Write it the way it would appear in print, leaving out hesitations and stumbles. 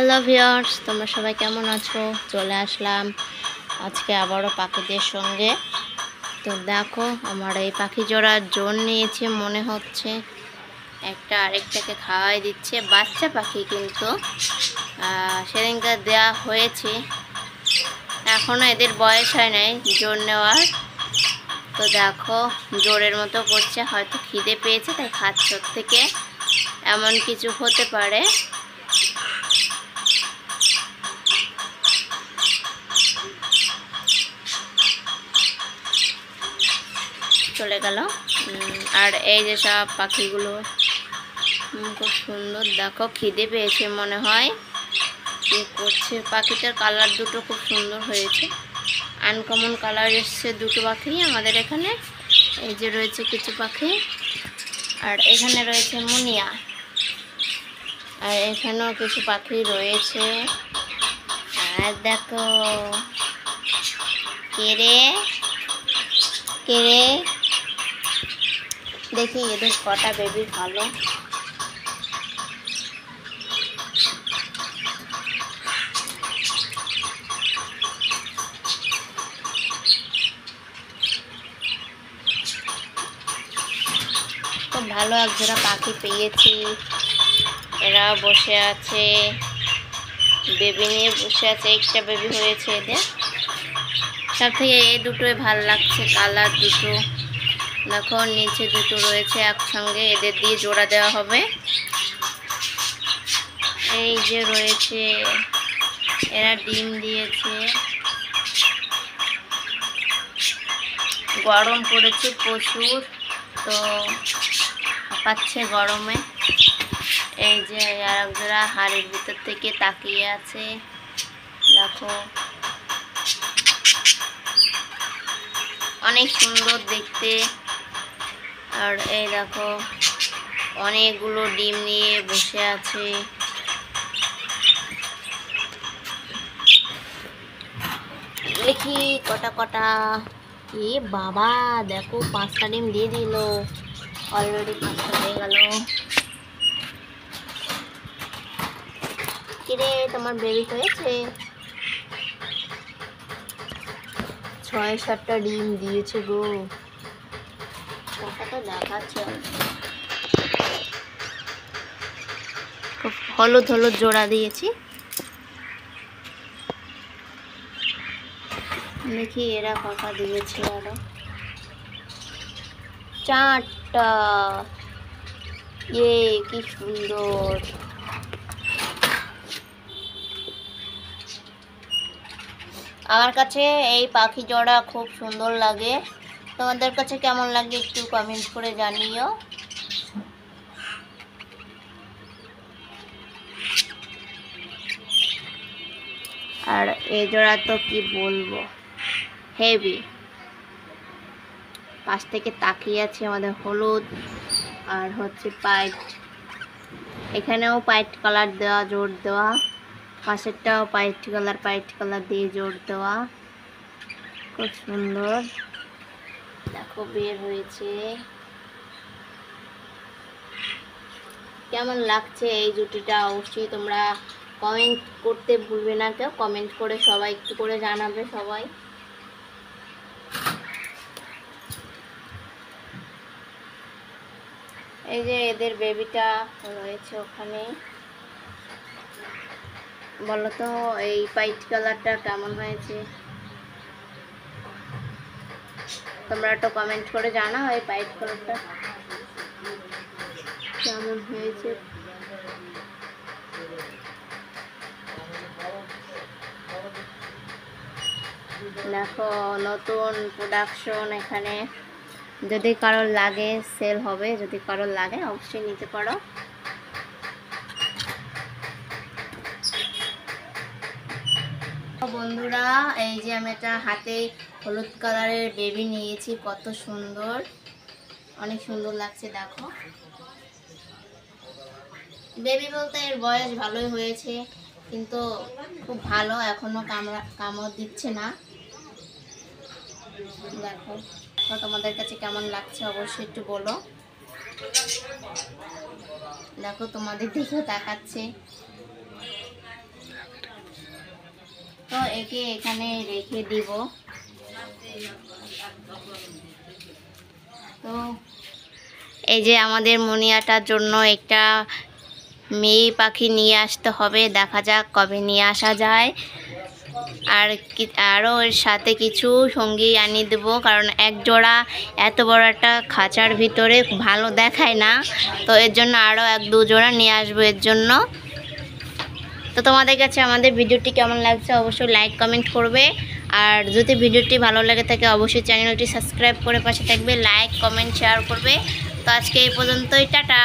Hello viewers, তোমরা সবাই কেমন আছো? চলে আসলাম আজকে আবারও পাখিদের সঙ্গে। তো দেখো, আমার এই পাখি জোড়ার জোর নিয়েছে মনে হচ্ছে, একটা আরেকটাকে খাওয়াই দিচ্ছে। বাচ্চা পাখি কিন্তু সেদিনকার দেওয়া হয়েছে, এখনও এদের বয়স হয় নাই জোর নেওয়ার। তো দেখো, জোরের মতো করছে, হয়তো খিদে পেয়েছে তাই খাচ্ছে। ওর থেকে এমন কিছু হতে পারে। চলে গেল। আর এই যে সব পাখিগুলো খুব সুন্দর, দেখো খিদে পেয়েছে মনে হয়, কি করছে। পাখিটার কালার দুটো খুব সুন্দর হয়েছে, আনকমন কালার এসছে দুটো পাখি আমাদের এখানে। এই যে রয়েছে কিছু পাখি, আর এখানে রয়েছে মুনিয়া, আর এখানেও কিছু পাখি রয়েছে। আর দেখো, কেড়ে কেড়ে দেখি এদের কটা বেবি ভালো। খুব ভালো একজোড়া পাখি পেয়েছি, এরা বসে আছে, বেবি নিয়ে বসে আছে। একটা বেবি হয়েছে এদের, সব থেকে এই দুটোই ভালো লাগছে, কালার দুটো দেখো। নিচে দুটো রয়েছে একসঙ্গে, এদের দিয়ে জোড়া দেওয়া হবে। এই যে রয়েছে, এরা ডিম দিয়েছে। গরম পড়েছে প্রচুর, তো হাঁপাচ্ছে গরমে। এই যে আরেকজোড়া হাড়ির ভিতর থেকে তাকিয়ে আছে, দেখো অনেক সুন্দর দেখতে। আর এই দেখো, অনেকগুলো ডিম নিয়ে বসে আছে। দেখি কটা কটা। এ বাবা, দেখো 5টা ডিম দিয়ে দিল, অলরেডি 5টা হয়ে গেল। কিরে, তোমার বেবি হয়েছে? 6-7টা ডিম দিয়েছে গো, কটা দেখাচ্ছে। খুব হলুদ হলুদ জোড়া দিয়েছি। দেখি এরা কটা দিয়েছে, আরো 4টা। কি সুন্দর। আমার কাছে এই পাখি জোড়া খুব সুন্দর লাগে। তোমাদের কাছে কেমন লাগে একটু কমেন্ট করে জানিও। আর এই জোড়া তো কি বলবো, হেভি। পাশ থেকে তাকিয়ে আছে আমাদের হলুদ আর হচ্ছে পাইট। এখানেও পাইট কালার দেওয়া, জোর দেওয়া। পাশেরটাও পাইট কালার দিয়ে জোর দেওয়া, খুব সুন্দর। দেখো বের হয়েছে, কেমন লাগছে এই জুটিটা অবশ্যই তোমরা কমেন্ট করতে ভুলবে না কেউ। কমেন্ট করে সবাই একটু করে জানাবে সবাই। এই যে এদের বেবিটা রয়েছে ওখানে। বলো তো এই পাইট কালারটা কেমন হয়েছে, তোমরা একটু কমেন্ট করে জানাও এই পাইট কালারটা কেমন হয়েছে। দেখো নতুন প্রোডাকশন এখানে, যদি কারোর লাগে সেল হবে, যদি কারোর লাগে অবশ্যই নিতে পারো। বন্ধুরা, এই যে আমি একটা হাতে হলুদ কালারের বেবি নিয়েছি, কত সুন্দর, অনেক সুন্দর লাগছে। দেখো বেবি বলতে এর বয়স ভালোই হয়েছে, কিন্তু খুব ভালো, এখনো কামড় দিচ্ছে না। দেখো তো তোমাদের কাছে কেমন লাগছে অবশ্যই একটু বলো। দেখো তোমাদের দিকেও তাকাচ্ছে। তো একে এখানে রেখে দিব। তো এই যে আমাদের মনিয়াটার জন্য একটা মেয়ে পাখি নিয়ে আসতে হবে, দেখা যাক কবে নিয়ে আসা যায়। আর আরও এর সাথে কিছু সঙ্গী আনিয়ে দেবো, কারণ এক জোড়া এত বড় একটা খাঁচার ভিতরে ভালো দেখায় না, তো এর জন্য আরও 1-2 জোড়া নিয়ে আসবো এর জন্য। তো তোমাদের কাছে আমাদের ভিডিওটি কেমন লাগছে অবশ্যই লাইক কমেন্ট করবে, আর যদি ভিডিওটি ভালো লেগে থাকে অবশ্যই চ্যানেলটি সাবস্ক্রাইব করে পাশে থাকবে, লাইক কমেন্ট শেয়ার করবে। তো আজকে এই পর্যন্তই, টাটা।